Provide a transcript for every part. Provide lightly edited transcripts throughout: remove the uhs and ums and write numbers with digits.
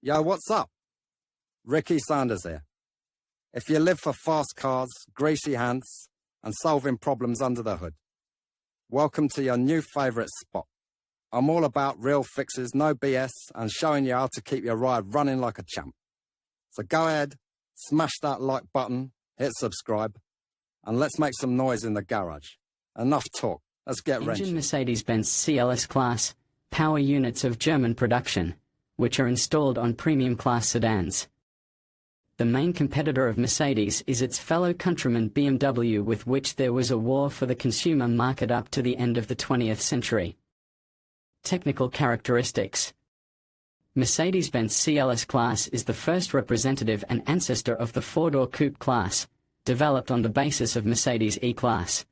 Yo, what's up? Ricky Sanders here. If you live for fast cars, greasy hands, and solving problems under the hood, welcome to your new favourite spot. I'm all about real fixes, no BS, and showing you how to keep your ride running like a champ. So go ahead, smash that like button, hit subscribe, and let's make some noise in the garage. Enough talk, let's get wrenching. Engine Mercedes-Benz CLS-Class, power units of German production, which are installed on premium class sedans. The main competitor of Mercedes is its fellow countryman BMW, with which there was a war for the consumer market up to the end of the 20th century. Technical characteristics. Mercedes-Benz CLS-Class is the first representative and ancestor of the four-door coupe class, developed on the basis of Mercedes E-Class.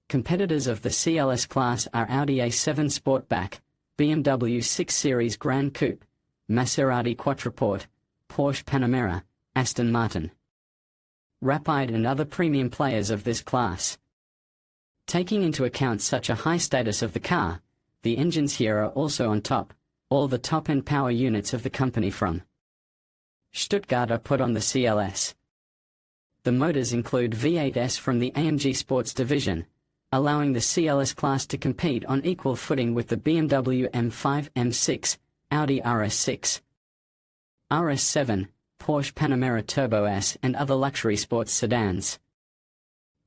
Competitors of the CLS-Class are Audi A7 Sportback, BMW 6 Series Grand Coupe, Maserati Quattroporte, Porsche Panamera, Aston Martin, Rapide and other premium players of this class. Taking into account such a high status of the car, the engines here are also on top, all the top-end power units of the company from Stuttgart are put on the CLS. The motors include V8s from the AMG Sports division, allowing the CLS class to compete on equal footing with the BMW M5, M6, Audi RS6, RS7, Porsche Panamera Turbo S and other luxury sports sedans.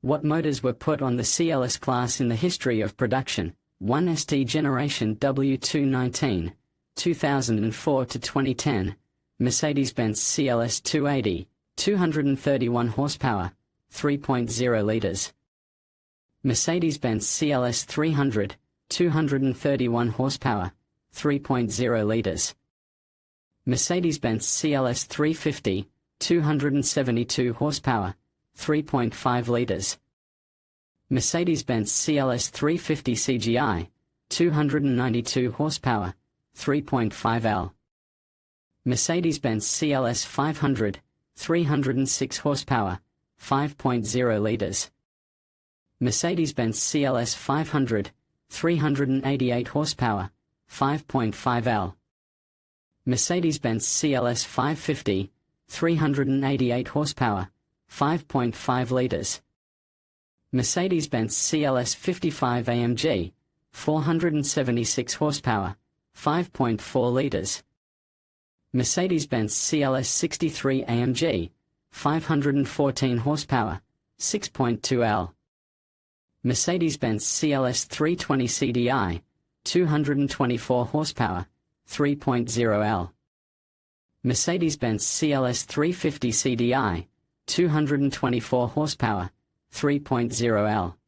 What motors were put on the CLS class in the history of production? 1 ST Generation W219, 2004 to 2010, Mercedes-Benz CLS 280, 231 horsepower, 3.0 liters. Mercedes-Benz CLS 300, 231 horsepower, 3.0 liters. Mercedes-Benz CLS 350, 272 horsepower, 3.5 liters. Mercedes-Benz CLS 350 CGI, 292 horsepower, 3.5 L. Mercedes-Benz CLS 500, 306 horsepower, 5.0 liters. Mercedes-Benz CLS 500, 388 horsepower, 5.5 L. Mercedes-Benz CLS 550, 388 horsepower, 5.5 liters. Mercedes-Benz CLS 55 AMG, 476 horsepower, 5.4 liters. Mercedes-Benz CLS 63 AMG, 514 horsepower, 6.2 L. Mercedes-Benz CLS 320 CDI, 224 horsepower, 3.0 L. Mercedes-Benz CLS 350 CDI, 224 horsepower, 3.0 L.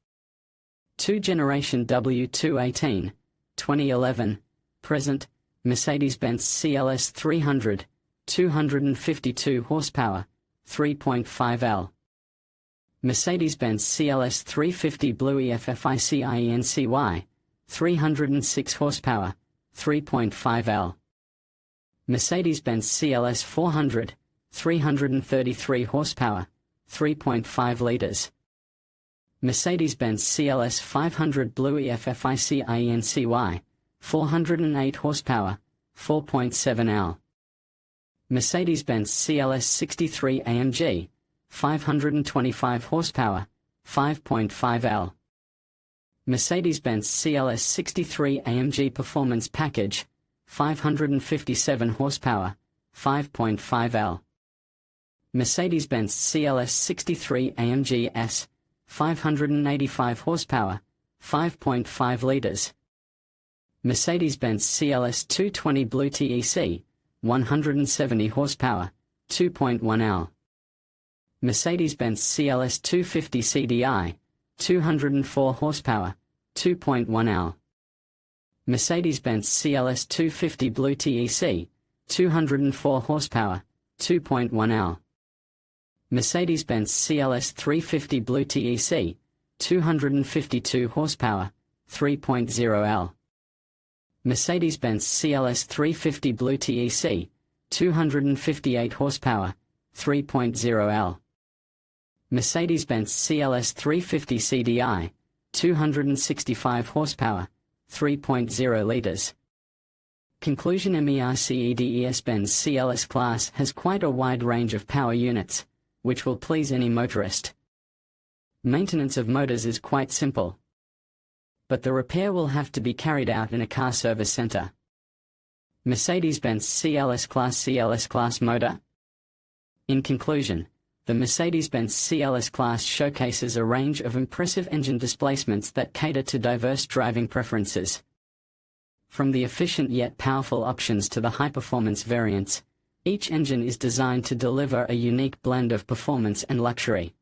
2 Generation W218, 2011, present, Mercedes-Benz CLS 300, 252 horsepower, 3.5 L. Mercedes-Benz CLS 350 Blue EFFICIENCY, 306 horsepower, 3.5 L. Mercedes-Benz CLS 400, 333 horsepower, 3.5 liters. Mercedes-Benz CLS 500 Blue EFFICIENCY, 408 horsepower, 4.7 L. Mercedes-Benz CLS 63 AMG, 525 horsepower, 5.5 L. Mercedes-Benz CLS 63 AMG Performance Package, 557 horsepower, 5.5 L. Mercedes-Benz CLS 63 AMG S, 585 horsepower, 5.5 liters. Mercedes-Benz CLS 220 Blue TEC, 170 horsepower, 2.1 L. Mercedes-Benz CLS 250 CDI, 204 horsepower, 2.1 L. Mercedes-Benz CLS 250 Blue TEC, 204 horsepower, 2.1 L. Mercedes-Benz CLS 350 Blue TEC, 252 horsepower, 3.0 L. Mercedes-Benz CLS 350 Blue TEC, 258 horsepower, 3.0 L. Mercedes-Benz CLS 350 CDI, 265 horsepower, 3.0 liters. Conclusion: MERCEDES-Benz CLS-Class has quite a wide range of power units, which will please any motorist. Maintenance of motors is quite simple, but the repair will have to be carried out in a car service center. Mercedes-Benz CLS-Class motor. In conclusion, the Mercedes-Benz CLS-Class showcases a range of impressive engine displacements that cater to diverse driving preferences. From the efficient yet powerful options to the high-performance variants, each engine is designed to deliver a unique blend of performance and luxury.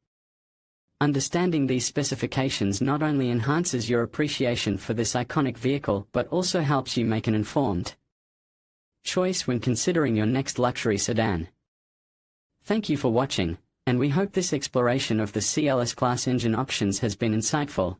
Understanding these specifications not only enhances your appreciation for this iconic vehicle but also helps you make an informed choice when considering your next luxury sedan. Thank you for watching, and we hope this exploration of the CLS-Class engine options has been insightful.